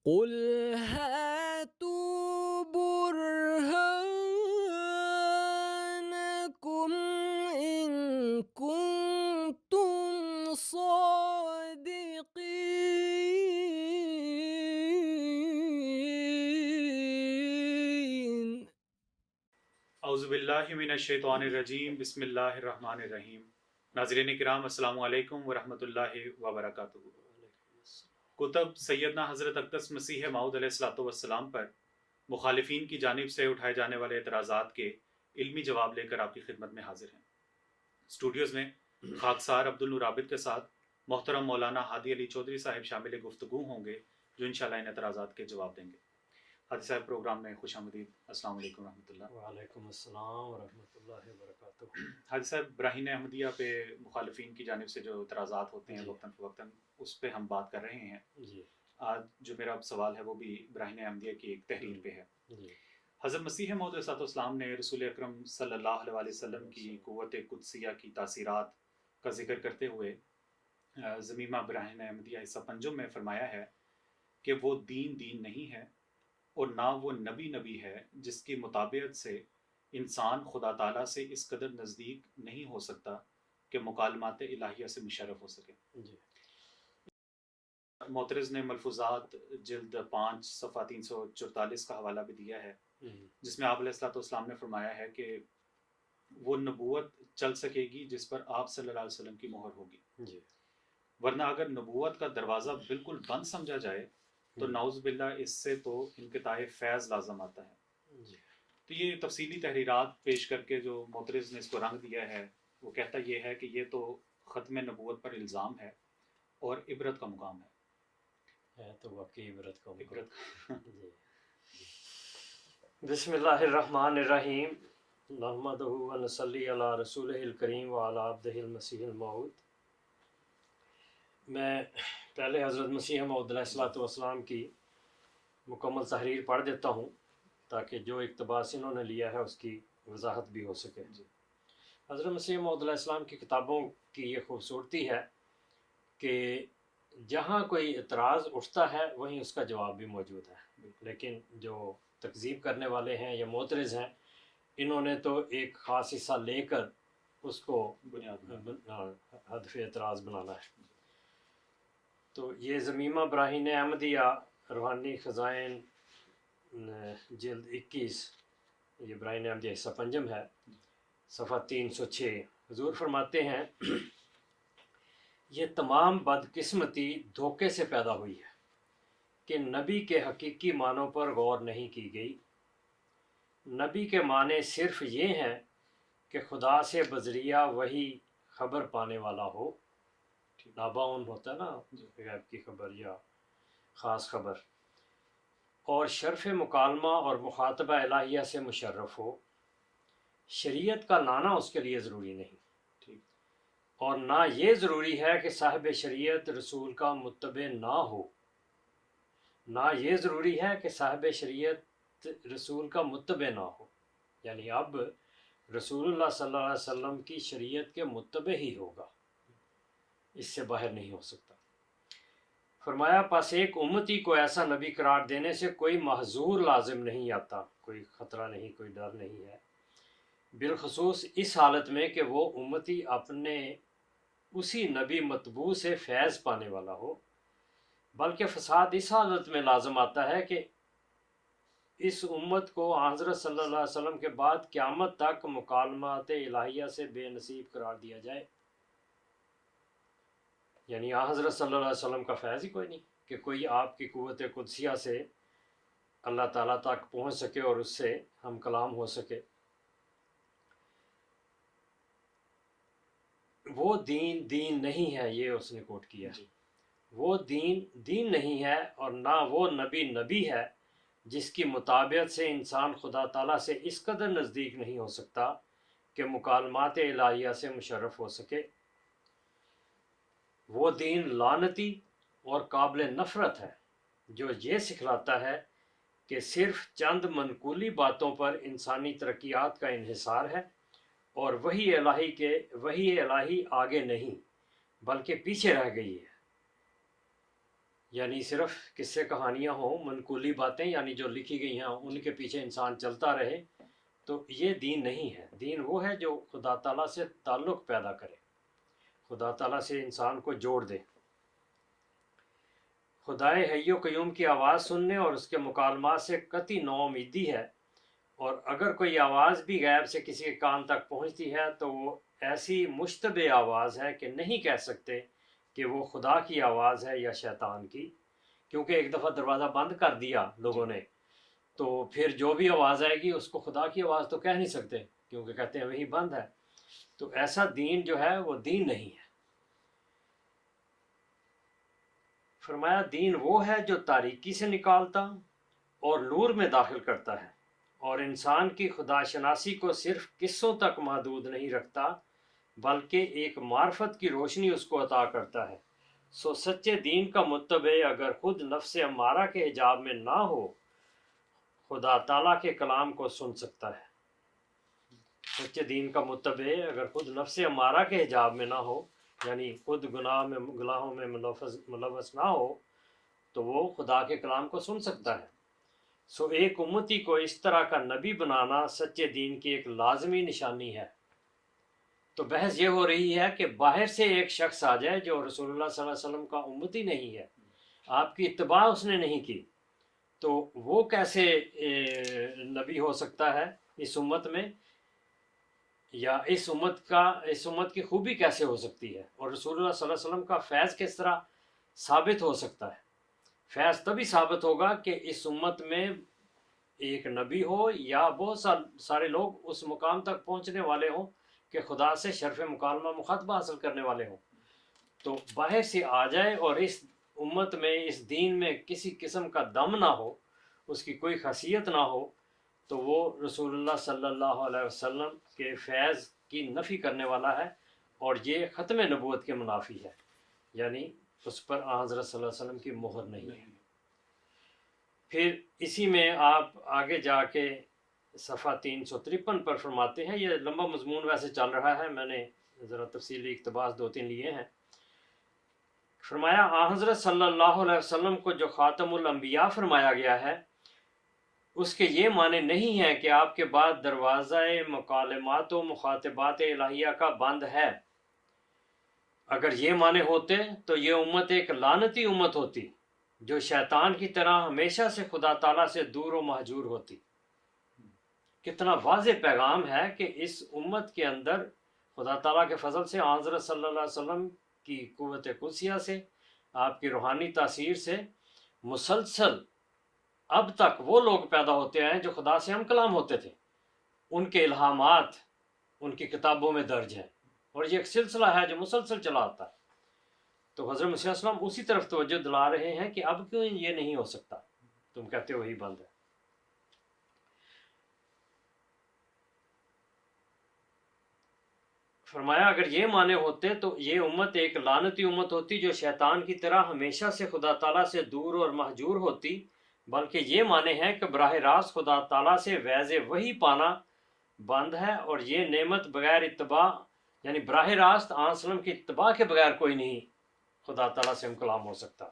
قل هاتوا برهانكم إن كنتم صادقين. اعوذ باللہ من الشیطان الرجیم بسم اللہ الرحمن الرحیم. ناظرین کرام السلام علیکم ورحمۃ اللہ وبرکاتہ. کتب سیدنا حضرت اقدس مسیح موعود علیہ الصلوۃ والسلام پر مخالفین کی جانب سے اٹھائے جانے والے اعتراضات کے علمی جواب لے کر آپ کی خدمت میں حاضر ہیں. اسٹوڈیوز میں خاکسار عبدالنور عابد کے ساتھ محترم مولانا ہادی علی چودھری صاحب شامل گفتگو ہوں گے جو انشاءاللہ ان اعتراضات کے جواب دیں گے. حادی صاحب پروگرام میں خوش آمدید. السلام علیکم ورحمۃ اللہ. وعلیکم السلام ورحمۃ اللہ وبرکاتہ. حاجی صاحب براہین احمدیہ پہ مخالفین کی جانب سے جو اعتراضات ہوتے ہیں جی. وقتاً فوقتاً اس پہ ہم بات کر رہے ہیں. جی آج جو میرا سوال ہے وہ بھی براہین احمدیہ کی ایک تحریر پہ ہے. جی حضرت مسیح موعود علیہ السلام نے رسول اکرم صلی اللہ علیہ وسلم کی قوت قدسیہ کی تاثیرات کا ذکر کرتے ہوئے ضمیمہ براہین احمدیہ حصہ پنجم میں فرمایا ہے کہ وہ دین نہیں ہے اور نہ وہ نبی ہے جس کی مطابعت سے انسان خدا تعالیٰ سے اس قدر نزدیک نہیں ہو سکتا کہ مکالمات الہیہ سے مشرف ہو سکے. جی معترض نے ملفوظات جلد 5 صفحہ 344 کا حوالہ بھی دیا ہے جس میں آپ علیہ السلام نے فرمایا ہے کہ وہ نبوت چل سکے گی جس پر آپ صلی اللہ علیہ وسلم کی مہر ہوگی. جی ورنہ اگر نبوت کا دروازہ بالکل بند سمجھا جائے تو نعوذ باللہ اس سے تو انقطاع فیض لازم آتا ہے. جی تو یہ تفصیلی تحریرات پیش کر کے جو معترض نے اس کو رنگ دیا ہے وہ کہتا یہ ہے کہ یہ تو ختم نبوت پر الزام ہے اور عبرت کا مقام ہے. تو واقعی عبرت کا مقام. عبرت جی. بسم اللہ الرحمن الرحیم. نحمدہ ونصلی علی رسولہ الکریم وعلی عبدہ المسیح الموعود. میں پہلے حضرت مسیح موعود علیہ السلام کی مکمل تحریر پڑھ دیتا ہوں تاکہ جو اقتباس انہوں نے لیا ہے اس کی وضاحت بھی ہو سکے. حضرت مسیح موعود علیہ السلام کی کتابوں کی یہ خوبصورتی ہے کہ جہاں کوئی اعتراض اٹھتا ہے وہیں اس کا جواب بھی موجود ہے. لیکن جو تکذیب کرنے والے ہیں یا معترض ہیں انہوں نے تو ایک خاص حصہ لے کر اس کو ہدف اعتراض بنانا ہے. تو یہ ضمیمہ براہین احمدیہ روحانی خزائن جلد 21 یہ براہین احمدیہ حصہ پنجم ہے صفحہ 306. حضور فرماتے ہیں یہ تمام بدقسمتی دھوکے سے پیدا ہوئی ہے کہ نبی کے حقیقی معنوں پر غور نہیں کی گئی. نبی کے معنی صرف یہ ہیں کہ خدا سے بذریعہ وہی خبر پانے والا ہو. ناباون ہوتا ہے نا غیب کی خبر یا خاص خبر. اور شرف مکالمہ اور مخاطبہ الہیہ سے مشرف ہو. شریعت کا لانا اس کے لیے ضروری نہیں اور نہ یہ ضروری ہے کہ صاحب شریعت رسول کا متبع نہ ہو. نہ یہ ضروری ہے کہ صاحب شریعت رسول کا متبع نہ ہو. یعنی اب رسول اللہ صلی اللہ علیہ وسلم کی شریعت کے متبع ہی ہوگا, اس سے باہر نہیں ہو سکتا. فرمایا پس ایک امتی کو ایسا نبی قرار دینے سے کوئی محظور لازم نہیں آتا, کوئی خطرہ نہیں, کوئی ڈر نہیں ہے, بالخصوص اس حالت میں کہ وہ امتی اپنے اسی نبی مطبوع سے فیض پانے والا ہو. بلکہ فساد اس حالت میں لازم آتا ہے کہ اس امت کو حضرت صلی اللہ علیہ وسلم کے بعد قیامت تک مکالمات الہیہ سے بے نصیب قرار دیا جائے. یعنی حضرت صلی اللہ علیہ وسلم کا فیض ہی کوئی نہیں کہ کوئی آپ کی قوت قدسیہ سے اللہ تعالیٰ تک پہنچ سکے اور اس سے ہم کلام ہو سکے. وہ دین نہیں ہے, یہ اس نے کوٹ کیا. وہ دین نہیں ہے اور نہ وہ نبی ہے جس کی مطابعت سے انسان خدا تعالیٰ سے اس قدر نزدیک نہیں ہو سکتا کہ مکالمات الہیہ سے مشرف ہو سکے. وہ دین لعنتی اور قابل نفرت ہے جو یہ سکھلاتا ہے کہ صرف چند منقولی باتوں پر انسانی ترقیات کا انحصار ہے اور وہی الہی آگے نہیں بلکہ پیچھے رہ گئی ہے. یعنی صرف قصے کہانیاں ہوں، منقولی باتیں یعنی جو لکھی گئی ہیں ان کے پیچھے انسان چلتا رہے، تو یہ دین نہیں ہے۔ دین وہ ہے جو خدا تعالیٰ سے تعلق پیدا کرے، خدا تعالیٰ سے انسان کو جوڑ دے۔ خدائے حی و قیوم کی آواز سننے اور اس کے مکالمات سے قطعی نومیدی ہے، اور اگر کوئی آواز بھی غیب سے کسی کے کان تک پہنچتی ہے تو وہ ایسی مشتبہ آواز ہے کہ نہیں کہہ سکتے کہ وہ خدا کی آواز ہے یا شیطان کی، کیونکہ ایک دفعہ دروازہ بند کر دیا لوگوں نے، تو پھر جو بھی آواز آئے گی اس کو خدا کی آواز تو کہہ نہیں سکتے، کیونکہ کہتے ہیں وہی بند ہے۔ تو ایسا دین جو ہے وہ دین نہیں ہے۔ فرمایا دین وہ ہے جو تاریکی سے نکالتا اور نور میں داخل کرتا ہے، اور انسان کی خدا شناسی کو صرف قصوں تک محدود نہیں رکھتا بلکہ ایک معرفت کی روشنی اس کو عطا کرتا ہے۔ سو سچے دین کا متبع اگر خود نفس امارہ کے حجاب میں نہ ہو، خدا تعالیٰ کے کلام کو سن سکتا ہے۔ سچے دین کا متبع اگر خود نفس امارہ کے حجاب میں نہ ہو، یعنی خود گناہوں میں ملوث نہ ہو، تو وہ خدا کے کلام کو سن سکتا ہے۔ سو ایک امتی کو اس طرح کا نبی بنانا سچے دین کی ایک لازمی نشانی ہے۔ تو بحث یہ ہو رہی ہے کہ باہر سے ایک شخص آ جائے جو رسول اللہ صلی اللہ علیہ وسلم کا امتی نہیں ہے، آپ کی اتباع اس نے نہیں کی، تو وہ کیسے نبی ہو سکتا ہے اس امت میں، یا اس امت کی خوبی کیسے ہو سکتی ہے، اور رسول اللہ صلی اللہ علیہ وسلم کا فیض کس طرح ثابت ہو سکتا ہے؟ فیض تبھی ثابت ہوگا کہ اس امت میں ایک نبی ہو یا بہت سارے لوگ اس مقام تک پہنچنے والے ہوں کہ خدا سے شرف مکالمہ مخاطبہ حاصل کرنے والے ہوں۔ تو باہر سے آ جائے اور اس امت میں اس دین میں کسی قسم کا دم نہ ہو، اس کی کوئی خاصیت نہ ہو، تو وہ رسول اللہ صلی اللہ علیہ وسلم کے فیض کی نفی کرنے والا ہے، اور یہ ختم نبوت کے منافی ہے، یعنی اس پر حضرت صلی اللہ علیہ وسلم کی مہر نہیں ہے۔ پھر اسی میں آپ آگے جا کے صفحہ 353 پر فرماتے ہیں، یہ لمبا مضمون ویسے چل رہا ہے، میں نے ذرا تفصیلی اقتباس 2-3 لیے ہیں۔ فرمایا حضرت صلی اللہ علیہ وسلم کو جو خاتم الانبیاء فرمایا گیا ہے، اس کے یہ معنی نہیں ہے کہ آپ کے بعد دروازہ مکالمات و مخاطبات الہیہ کا بند ہے۔ اگر یہ معنی ہوتے تو یہ امت ایک لعنتی امت ہوتی جو شیطان کی طرح ہمیشہ سے خدا تعالیٰ سے دور و مہجور ہوتی۔ کتنا واضح پیغام ہے کہ اس امت کے اندر خدا تعالیٰ کے فضل سے حضرت صلی اللہ علیہ وسلم کی قوت قدسیہ سے، آپ کی روحانی تاثیر سے مسلسل اب تک وہ لوگ پیدا ہوتے ہیں جو خدا سے ہم کلام ہوتے تھے، ان کے الہامات ان کی کتابوں میں درج ہیں، اور یہ ایک سلسلہ ہے جو مسلسل چلا آتا ہے۔ تو حضرت مسیح علیہ السلام اسی طرف توجہ دلا رہے ہیں کہ اب کیوں یہ نہیں ہو سکتا، تم کہتے ہو وہی بند ہے۔ فرمایا اگر یہ معنی ہوتے تو یہ امت ایک لعنتی امت ہوتی جو شیطان کی طرح ہمیشہ سے خدا تعالیٰ سے دور اور مہجور ہوتی، بلکہ یہ معنی ہے کہ براہ راست خدا تعالیٰ سے فیض وحی پانا بند ہے، اور یہ نعمت بغیر اتباع، یعنی براہ راست آن وسلم کی اتباع کے بغیر کوئی نہیں خدا تعالیٰ سے ہم کلام ہو سکتا،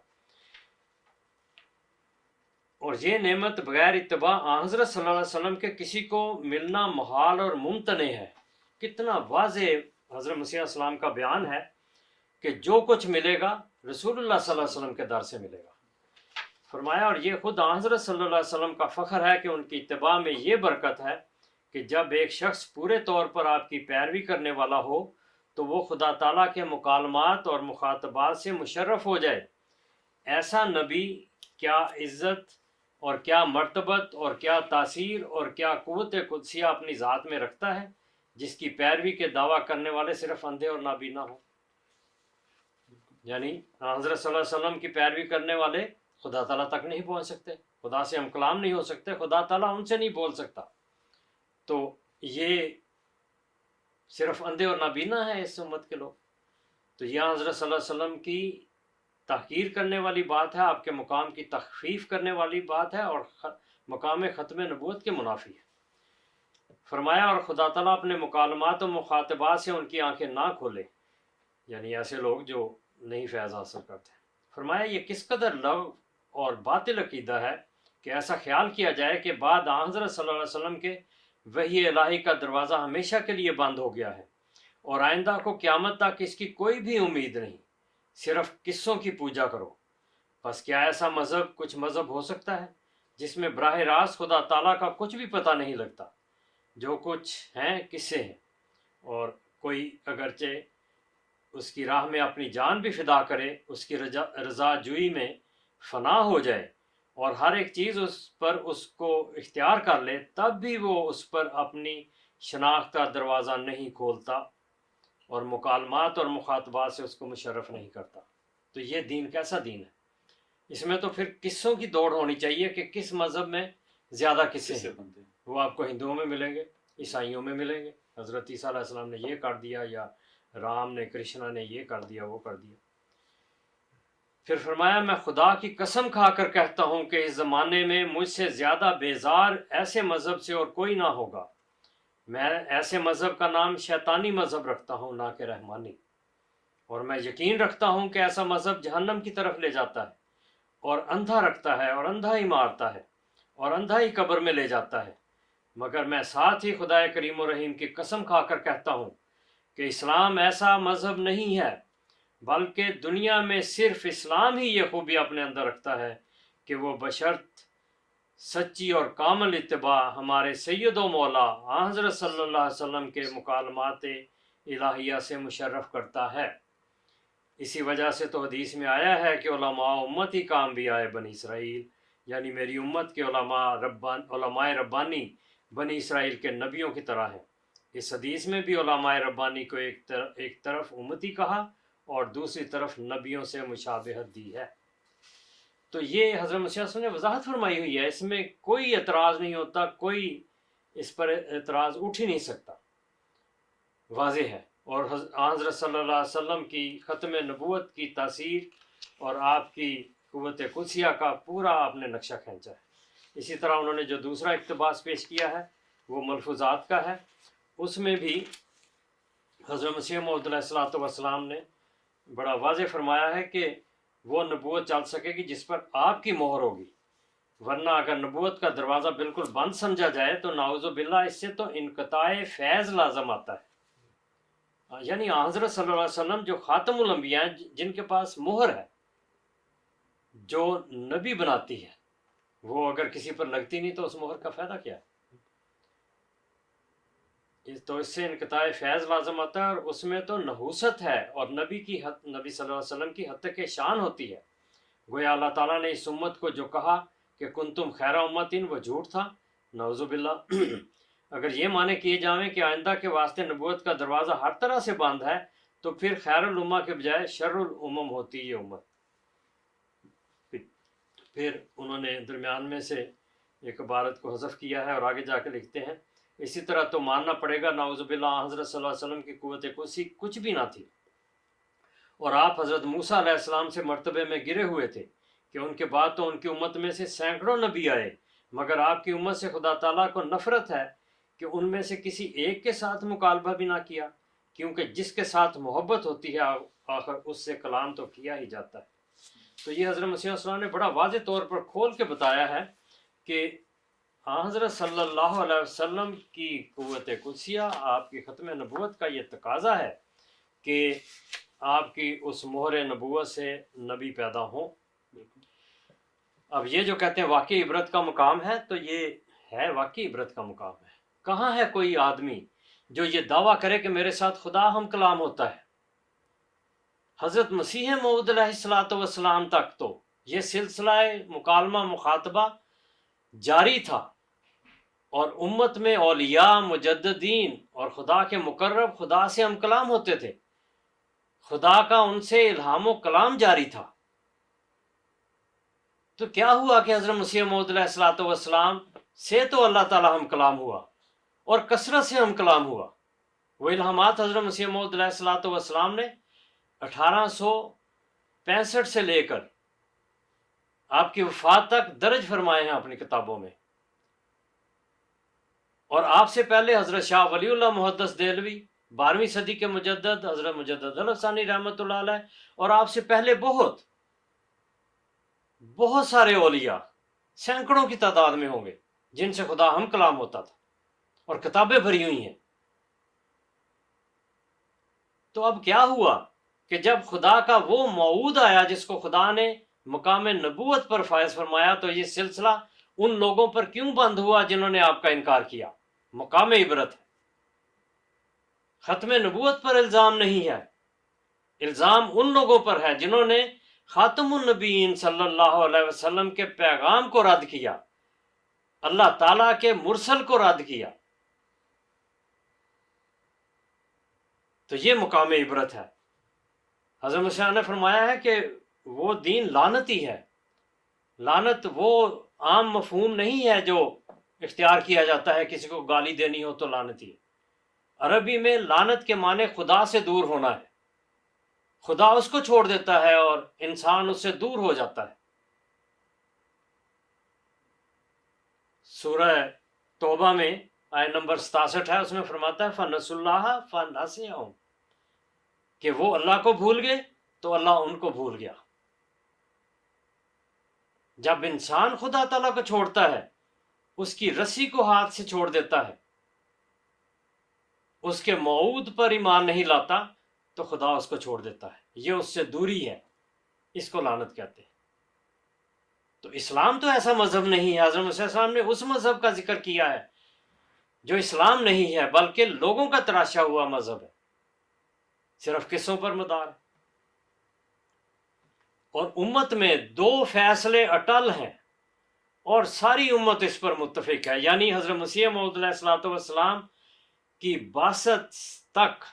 اور یہ نعمت بغیر اتباع حضرت صلی اللہ علیہ وسلم کے کسی کو ملنا محال اور ممتنع ہے۔ کتنا واضح حضرت مسیح علیہ السلام کا بیان ہے کہ جو کچھ ملے گا رسول اللہ صلی اللہ علیہ وسلم کے در سے ملے گا۔ فرمایا اور یہ خود حضرت صلی اللہ علیہ وسلم کا فخر ہے کہ ان کی اتباع میں یہ برکت ہے کہ جب ایک شخص پورے طور پر آپ کی پیروی کرنے والا ہو تو وہ خدا تعالیٰ کے مکالمات اور مخاطبات سے مشرف ہو جائے۔ ایسا نبی کیا عزت اور کیا مرتبت اور کیا تاثیر اور کیا قوت قدسیہ اپنی ذات میں رکھتا ہے، جس کی پیروی کے دعویٰ کرنے والے صرف اندھے اور نابینا ہوں۔ یعنی حضرت صلی اللہ علیہ وسلم کی پیروی کرنے والے خدا تعالیٰ تک نہیں پہنچ سکتے، خدا سے ہم کلام نہیں ہو سکتے، خدا تعالیٰ ان سے نہیں بول سکتا، تو یہ صرف اندھے اور نابینا ہے اس امت کے لوگ۔ تو یہ حضرت صلی اللہ علیہ وسلم کی تحقیر کرنے والی بات ہے، آپ کے مقام کی تخفیف کرنے والی بات ہے، اور مقام ختم نبوت کے منافی ہے۔ فرمایا اور خدا تعالیٰ اپنے مکالمات و مخاطبات سے ان کی آنکھیں نہ کھولے، یعنی ایسے لوگ جو نہیں فیض حاصل کرتے۔ فرمایا یہ کس قدر لو اور باطل عقیدہ ہے کہ ایسا خیال کیا جائے کہ بعد حضرت صلی اللہ علیہ وسلم کے وحی الہی کا دروازہ ہمیشہ کے لیے بند ہو گیا ہے اور آئندہ کو قیامت تک اس کی کوئی بھی امید نہیں، صرف قصوں کی پوجا کرو۔ بس کیا ایسا مذہب کچھ مذہب ہو سکتا ہے جس میں براہ راست خدا تعالیٰ کا کچھ بھی پتہ نہیں لگتا؟ جو کچھ ہیں قصے ہیں، اور کوئی اگرچہ اس کی راہ میں اپنی جان بھی فدا کرے، اس کی رضا جوئی میں فنا ہو جائے اور ہر ایک چیز اس پر اس کو اختیار کر لے، تب بھی وہ اس پر اپنی شناخت کا دروازہ نہیں کھولتا اور مکالمات اور مخاطبات سے اس کو مشرف نہیں کرتا۔ تو یہ دین کیسا دین ہے؟ اس میں تو پھر قصوں کی دوڑ ہونی چاہیے کہ کس مذہب میں زیادہ قصے ہیں۔ وہ آپ کو ہندوؤں میں ملیں گے، عیسائیوں میں ملیں گے، حضرت عیسیٰ علیہ السلام نے یہ کر دیا، یا رام نے کرشنا نے یہ کر دیا، وہ کر دیا۔ پھر فرمایا میں خدا کی قسم کھا کر کہتا ہوں کہ اس زمانے میں مجھ سے زیادہ بیزار ایسے مذہب سے اور کوئی نہ ہوگا۔ میں ایسے مذہب کا نام شیطانی مذہب رکھتا ہوں، نہ کہ رحمانی، اور میں یقین رکھتا ہوں کہ ایسا مذہب جہنم کی طرف لے جاتا ہے اور اندھا رکھتا ہے اور اندھا ہی مارتا ہے اور اندھا ہی قبر میں لے جاتا ہے۔ مگر میں ساتھ ہی خدا کریم و رحیم کی قسم کھا کر کہتا ہوں کہ اسلام ایسا مذہب نہیں ہے، بلکہ دنیا میں صرف اسلام ہی یہ خوبی اپنے اندر رکھتا ہے کہ وہ بشرط سچی اور کامل اتباع ہمارے سید و مولا حضرت صلی اللہ علیہ وسلم کے مکالمات الہیہ سے مشرف کرتا ہے۔ اسی وجہ سے تو حدیث میں آیا ہے کہ علماء امتی کا انبیاء بنی اسرائیل، یعنی میری امت کے علماء ربانی بنی اسرائیل کے نبیوں کی طرح ہیں۔ اس حدیث میں بھی علماء ربانی کو ایک طرف امتی کہا اور دوسری طرف نبیوں سے مشابہت دی ہے۔ تو یہ حضرت مسیح صلی اللہ علیہ وسلم نے وضاحت فرمائی ہوئی ہے، اس میں کوئی اعتراض نہیں ہوتا، کوئی اس پر اعتراض اٹھ ہی نہیں سکتا، واضح ہے۔ اور حضرت صلی اللہ علیہ وسلم کی ختم نبوت کی تاثیر اور آپ کی قوت قدسیہ کا پورا آپ نے نقشہ کھینچا ہے۔ اسی طرح انہوں نے جو دوسرا اقتباس پیش کیا ہے وہ ملفوظات کا ہے، اس میں بھی حضرت مسیح موعود علیہ السلام نے بڑا واضح فرمایا ہے کہ وہ نبوت چل سکے گی جس پر آپ کی مہر ہوگی، ورنہ اگر نبوت کا دروازہ بالکل بند سمجھا جائے تو نعوذ باللہ اس سے تو انقطاع فیض لازم آتا ہے۔ یعنی حضرت صلی اللہ علیہ وسلم جو خاتم الانبیاء ہیں، جن کے پاس مہر ہے، جو نبی بناتی ہے، وہ اگر کسی پر لگتی نہیں تو اس مہر کا فائدہ کیا ہے؟ تو اس سے انقطاع فیض لازم آتا ہے، اور اس میں تو نحوست ہے اور نبی صلی اللہ علیہ وسلم کی حد تک شان ہوتی ہے۔ گویا اللہ تعالیٰ نے اس امت کو جو کہا کہ کنتم خیر امتن، وہ جھوٹ تھا، نعوذ باللہ۔ اگر یہ معنی کیے جائیں کہ آئندہ کے واسطے نبوت کا دروازہ ہر طرح سے بند ہے، تو پھر خیر الامہ کے بجائے شر الامم ہوتی یہ امت۔ پھر انہوں نے درمیان میں سے ایک عبارت کو حذف کیا ہے اور آگے جا کے لکھتے ہیں اسی طرح تو ماننا پڑے گا نعوذ باللہ حضرت صلی اللہ علیہ وسلم کی قوت قدسی کچھ بھی نہ تھی، اور آپ حضرت موسیٰ علیہ السلام سے مرتبے میں گرے ہوئے تھے کہ ان کے بعد تو ان کی امت میں سے سینکڑوں نبی آئے، مگر آپ کی امت سے خدا تعالیٰ کو نفرت ہے کہ ان میں سے کسی ایک کے ساتھ مکالمہ بھی نہ کیا، کیونکہ جس کے ساتھ محبت ہوتی ہے آخر اس سے کلام تو کیا ہی جاتا ہے۔ تو یہ حضرت مسیح علیہ السلام نے بڑا واضح طور پر کھول کے بتایا ہے کہ حضرت صلی اللہ علیہ وسلم کی قوت قدسیہ، آپ کی ختم نبوت کا یہ تقاضا ہے کہ آپ کی اس مہر نبوت سے نبی پیدا ہوں۔ اب یہ جو کہتے ہیں واقعی عبرت کا مقام ہے، تو یہ ہے واقعی عبرت کا مقام ہے۔ کہاں ہے کوئی آدمی جو یہ دعویٰ کرے کہ میرے ساتھ خدا ہم کلام ہوتا ہے؟ حضرت مسیح موعود علیہ السلام تک تو یہ سلسلہ مکالمہ مخاطبہ جاری تھا، اور امت میں اولیاء، مجددین اور خدا کے مقرب خدا سے ہم کلام ہوتے تھے، خدا کا ان سے الہام و کلام جاری تھا۔ تو کیا ہوا کہ حضرت مسیح موعود علیہ السلام سے تو اللہ تعالی ہم کلام ہوا اور کثرت سے ہم کلام ہوا۔ وہ الہامات حضرت مسیح موعود علیہ السلام نے 1865 سے لے کر آپ کی وفات تک درج فرمائے ہیں اپنی کتابوں میں، اور آپ سے پہلے حضرت شاہ ولی اللہ محدث دہلوی 12ویں صدی کے مجدد حضرت مجدد الف ثانی رحمۃ اللہ علیہ، اور آپ سے پہلے بہت بہت سارے اولیاء سینکڑوں کی تعداد میں ہوں گے جن سے خدا ہم کلام ہوتا تھا اور کتابیں بھری ہوئی ہیں. تو اب کیا ہوا کہ جب خدا کا وہ موعود آیا جس کو خدا نے مقام نبوت پر فائز فرمایا، تو یہ سلسلہ ان لوگوں پر کیوں بند ہوا جنہوں نے آپ کا انکار کیا؟ مقام عبرت ہے. ختم نبوت پر الزام نہیں ہے، الزام ان لوگوں پر ہے جنہوں نے خاتم النبیین صلی اللہ علیہ وسلم کے پیغام کو رد کیا، اللہ تعالیٰ کے مرسل کو رد کیا. تو یہ مقام عبرت ہے. حضرت مسیح نے فرمایا ہے کہ وہ دین لعنتی ہے. لعنت وہ عام مفہوم نہیں ہے جو اختیار کیا جاتا ہے، کسی کو گالی دینی ہو تو لعنتی ہے. عربی میں لعنت کے معنی خدا سے دور ہونا ہے. خدا اس کو چھوڑ دیتا ہے اور انسان اس سے دور ہو جاتا ہے. سورہ توبہ میں آیت نمبر 67 ہے، اس میں فرماتا ہے فَنَسُوا اللَّهَ فَنَسِيَهُمْ، کہ وہ اللہ کو بھول گئے تو اللہ ان کو بھول گیا. جب انسان خدا تعالیٰ کو چھوڑتا ہے، اس کی رسی کو ہاتھ سے چھوڑ دیتا ہے، اس کے موعود پر ایمان نہیں لاتا، تو خدا اس کو چھوڑ دیتا ہے. یہ اس سے دوری ہے، اس کو لعنت کہتے ہیں. تو اسلام تو ایسا مذہب نہیں ہے. حضرت مسیح السلام نے اس مذہب کا ذکر کیا ہے جو اسلام نہیں ہے، بلکہ لوگوں کا تراشا ہوا مذہب ہے، صرف قصوں پر مدار ہے. اور امت میں 2 فیصلے اٹل ہیں اور ساری امت اس پر متفق ہے، یعنی حضرت مسیح موعود علیہ الصلوۃ والسلام کی بعثت تک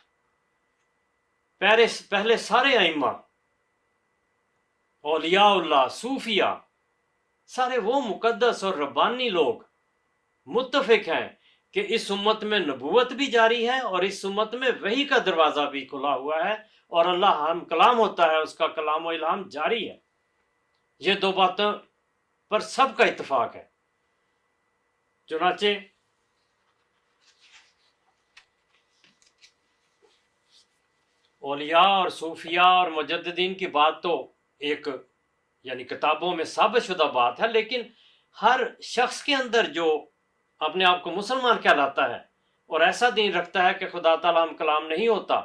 پہلے سارے ائمہ، اولیاء اللہ، صوفیاء، سارے وہ مقدس اور ربانی لوگ متفق ہیں کہ اس امت میں نبوت بھی جاری ہے اور اس امت میں وحی کا دروازہ بھی کھلا ہوا ہے، اور اللہ ہم کلام ہوتا ہے، اس کا کلام و الہام جاری ہے. یہ 2 باتوں پر سب کا اتفاق ہے. چنانچہ اولیاء اور صوفیاء اور مجددین کی بات تو ایک یعنی کتابوں میں ثابت شدہ بات ہے، لیکن ہر شخص کے اندر جو اپنے آپ کو مسلمان کہلاتا ہے اور ایسا دین رکھتا ہے کہ خدا تعالیٰ ہم کلام نہیں ہوتا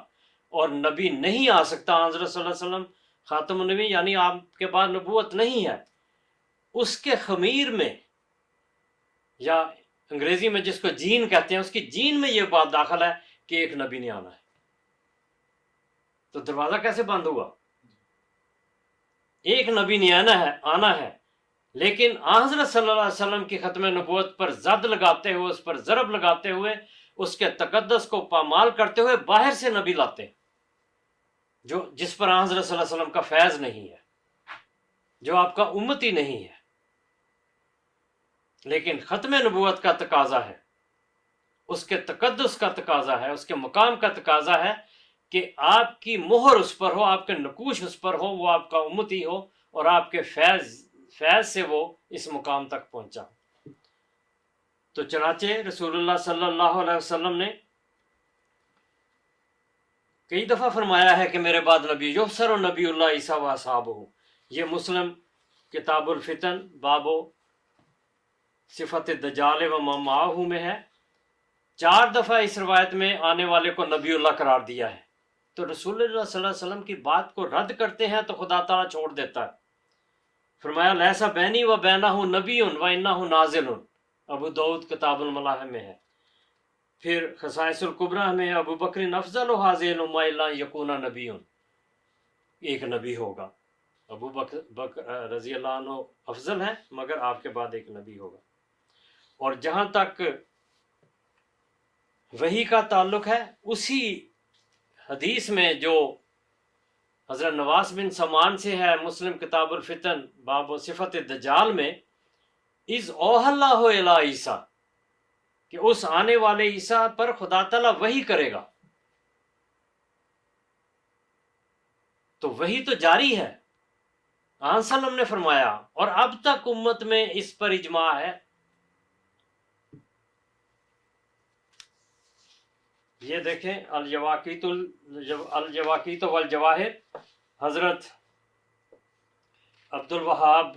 اور نبی نہیں آ سکتا، حضرت صلی اللہ علیہ وسلم خاتم النبی یعنی آپ کے بعد نبوت نہیں ہے، اس کے خمیر میں یا انگریزی میں جس کو جین کہتے ہیں، اس کی جین میں یہ بات داخل ہے کہ ایک نبی نے آنا ہے. تو دروازہ کیسے بند ہوا؟ ایک نبی نے آنا ہے، لیکن حضرت صلی اللہ علیہ وسلم کی ختم نبوت پر زد لگاتے ہوئے، اس پر ضرب لگاتے ہوئے، اس کے تقدس کو پامال کرتے ہوئے باہر سے نبی لاتے ہیں جس پر حضرت صلی اللہ علیہ وسلم کا فیض نہیں ہے، جو آپ کا امتی نہیں ہے. لیکن ختم نبوت کا تقاضا ہے، اس کے تقدس کا تقاضا ہے، اس کے مقام کا تقاضا ہے کہ آپ کی مہر اس پر ہو، آپ کے نقوش اس پر ہو، وہ آپ کا امتی ہو اور آپ کے فیض سے وہ اس مقام تک پہنچا. تو چنانچہ رسول اللہ صلی اللہ علیہ وسلم نے کئی دفعہ فرمایا ہے کہ میرے بعد نبی یحشر و نبی اللہ عیسیٰ و اصحابہ. یہ مسلم کتاب الفتن باب صفت الدجال و ما معہ میں ہے. 4 دفعہ اس روایت میں آنے والے کو نبی اللہ قرار دیا ہے. تو رسول اللہ صلی اللہ علیہ وسلم کی بات کو رد کرتے ہیں تو خدا تعالیٰ چھوڑ دیتا ہے. فرمایا لیسا بینی و بینہ نبی و انہ نازل، ابو داؤد کتاب الملاحم میں ہے. پھر خصائص الکبریٰ میں ابو بکر افضل و حاضر الامہ الا یکون نبی، ایک نبی ہوگا. ابو بکر رضی اللہ عنہ افضل ہے مگر آپ کے بعد ایک نبی ہوگا. اور جہاں تک وحی کا تعلق ہے، اسی حدیث میں جو حضرت نواس بن سمان سے ہے، مسلم کتاب الفتن باب صفت الدجال میں، اذ اوحی اللہ الی عیسیٰ، کہ اس آنے والے عیسیٰ پر خدا تعالیٰ وحی کرے گا. تو وحی تو جاری ہے، آن سلم نے فرمایا، اور اب تک امت میں اس پر اجماع ہے. یہ دیکھیں الجواقیت والجواہر، حضرت عبد الوہاب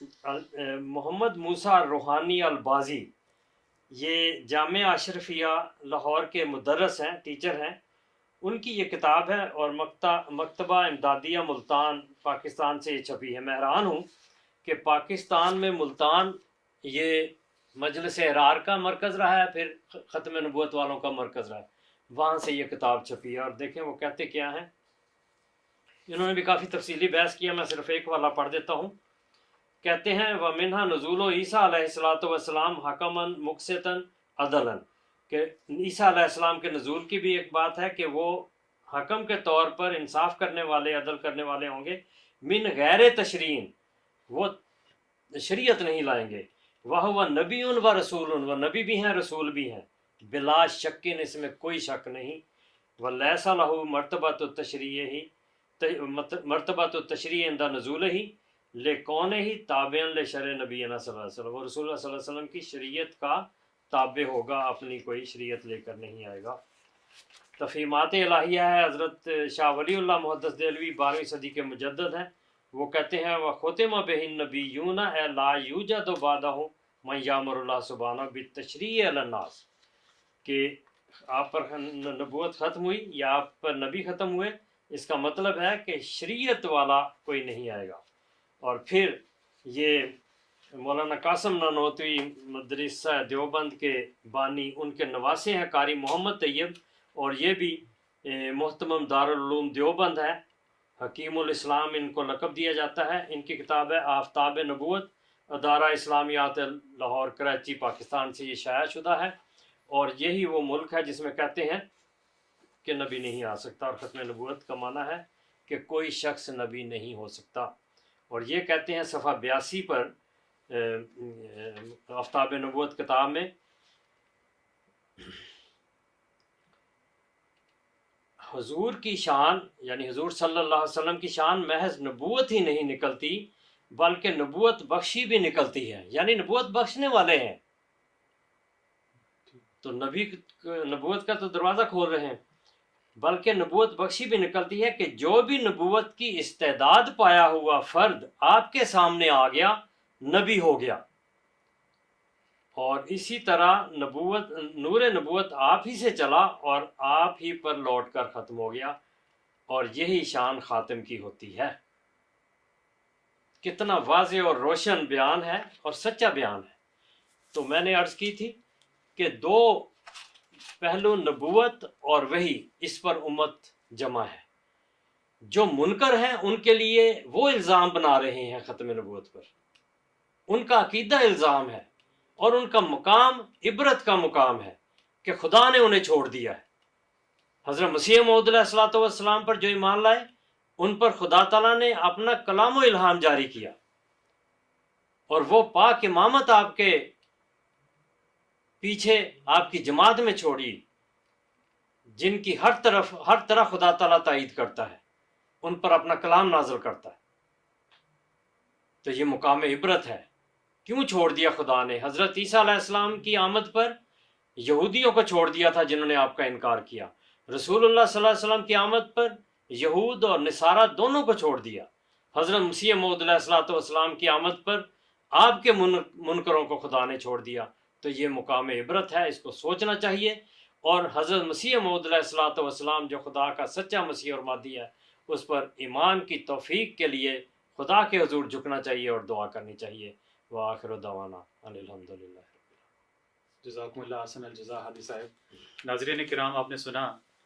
محمد موسیٰ روحانی البازی، یہ جامعہ اشرفیہ لاہور کے مدرس ہیں، ٹیچر ہیں، ان کی یہ کتاب ہے اور مکتبہ امدادیہ ملتان پاکستان سے یہ چھپی ہے۔ میں حیران ہوں کہ پاکستان میں ملتان یہ مجلس احرار کا مرکز رہا ہے، پھر ختم نبوت والوں کا مرکز رہا ہے، وہاں سے یہ کتاب چھپی ہے۔ اور دیکھیں وہ کہتے کیا ہیں، انہوں نے بھی کافی تفصیلی بحث کیا، میں صرف ایک والا پڑھ دیتا ہوں۔ کہتے ہیں وَمِنْهَا نُزُولُ عیسیٰ علیہ الصلوۃ والسلام حکماً مقسطاً عدلاً، کہ عیسیٰ علیہ السلام کے نزول کی بھی ایک بات ہے کہ وہ حکم کے طور پر انصاف کرنے والے، عدل کرنے والے ہوں گے، من غیر تشریعٍ، وہ شریعت نہیں لائیں گے، وَهُوَ نَبِيٌّ وَرَسُولٌ، وہ نبی بھی ہیں رسول بھی ہیں، بلا شک، اس میں کوئی شک نہیں، وَلَيْسَ لَهُ مرتبۃ التشریع، مرتبۃ التشریع عند نزولہ، لکون ہی تابع لشرع نبینا صلی اللہ علیہ وسلم، وہ رسول اللہ صلی اللہ علیہ وسلم کی شریعت کا تابع ہوگا، اپنی کوئی شریعت لے کر نہیں آئے گا۔ تفہیمات الہیہ ہے، حضرت شاہ ولی اللہ محدث دہلوی 12ویں صدی کے مجدد ہیں، وہ کہتے ہیں وَخُتِمَ بِهِ النَّبِيُّونَ اَيْ لَا يُوجَدُ بَعْدَهُ مَنْ يَأْمُرُ اللَّهُ سُبْحَانَهُ بِالتَّشْرِيعِ عَلَى النَّاسِ، کہ آپ پر نبوت ختم ہوئی یا آپ پر نبی ختم ہوئے، اس کا مطلب ہے کہ شریعت والا کوئی نہیں آئے گا۔ اور پھر یہ مولانا قاسم نانوتوی مدرسہ دیوبند کے بانی، ان کے نواسے ہیں قاری محمد طیب، اور یہ بھی محتمم دارالعلوم دیوبند ہے، حکیم الاسلام ان کو لقب دیا جاتا ہے۔ ان کی کتاب ہے آفتاب نبوت، ادارہ اسلامیات لاہور کراچی پاکستان سے یہ شائع شدہ ہے، اور یہی وہ ملک ہے جس میں کہتے ہیں کہ نبی نہیں آ سکتا، اور ختم نبوت کا معنی ہے کہ کوئی شخص نبی نہیں ہو سکتا۔ اور یہ کہتے ہیں صفحہ 82 پر آفتاب نبوت کتاب میں، حضور کی شان، یعنی حضور صلی اللہ علیہ وسلم کی شان محض نبوت ہی نہیں نکلتی بلکہ نبوت بخشی بھی نکلتی ہے، یعنی نبوت بخشنے والے ہیں، تو نبوت کا تو دروازہ کھول رہے ہیں، بلکہ نبوت بخشی بھی نکلتی ہے کہ جو بھی نبوت کی استعداد پایا ہوا فرد آپ کے سامنے آ گیا، نبی ہو گیا، اور اسی طرح نور نبوت آپ ہی سے چلا اور آپ ہی پر لوٹ کر ختم ہو گیا، اور یہی شان خاتم کی ہوتی ہے۔ کتنا واضح اور روشن بیان ہے اور سچا بیان ہے۔ تو میں نے عرض کی تھی کہ دو پہلو نبوت اور وحی، اس پر امت جمع ہے۔ جو منکر ہیں ان کے لیے وہ الزام بنا رہے ہیں ختم نبوت پر، ان کا عقیدہ الزام ہے، اور ان کا مقام عبرت کا مقام ہے کہ خدا نے انہیں چھوڑ دیا ہے۔ حضرت مسیح موعود علیہ الصلوۃ والسلام پر جو ایمان لائے، ان پر خدا تعالیٰ نے اپنا کلام و الہام جاری کیا، اور وہ پاک امامت آپ کے پیچھے آپ کی جماعت میں چھوڑی، جن کی ہر طرح خدا تعالیٰ تائید کرتا ہے، ان پر اپنا کلام نازل کرتا ہے۔ تو یہ مقام عبرت ہے۔ کیوں چھوڑ دیا خدا نے؟ حضرت عیسیٰ علیہ السلام کی آمد پر یہودیوں کو چھوڑ دیا تھا جنہوں نے آپ کا انکار کیا، رسول اللہ صلی اللہ علیہ وسلم کی آمد پر یہود اور نصارہ دونوں کو چھوڑ دیا، حضرت مسیح موعود علیہ الصلوۃ والسلام کی آمد پر آپ کے منکروں کو خدا نے چھوڑ دیا۔ تو یہ مقام عبرت ہے، اس کو سوچنا چاہیے، اور حضرت مسیح موعود علیہ الصلوۃ والسلام جو خدا کا سچا مسیح اور مادی ہے، اس پر ایمان کی توفیق کے لیے خدا کے حضور جھکنا چاہیے اور دعا کرنی چاہیے۔ وآخر دعوانا ان الحمدللہ۔ جزاکم اللہ احسن الجزا حادی صاحب۔ ناظرین کرام، آپ نے سنا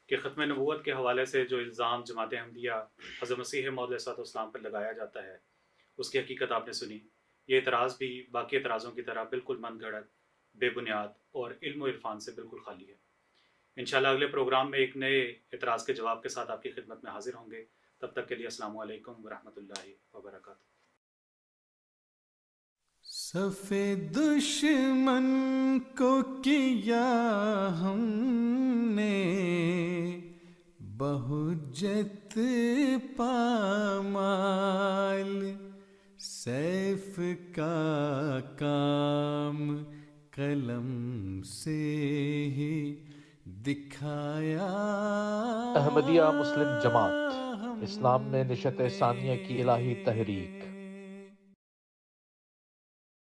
کہ ختم نبوت کے حوالے سے جو الزام جماعت احمدیہ حضرت مسیح موعود علیہ السلام پر لگایا جاتا ہے، اس کی حقیقت آپ نے سنی۔ یہ اعتراض بھی باقی اعتراضوں کی طرح بالکل من گھڑت، بے بنیاد اور علم و عرفان سے بالکل خالی ہے۔ انشاءاللہ اگلے پروگرام میں ایک نئے اعتراض کے جواب کے ساتھ آپ کی خدمت میں حاضر ہوں گے۔ تب تک کے لیے السلام علیکم ورحمۃ اللہ وبرکاتہ۔ صف دشمن کو کیا ہم نے بہجت پامال، سیف کا کام قلم سے ہی دکھایا۔ احمدیہ مسلم جماعت اسلام میں نشت ثانیہ کی الہی تحریک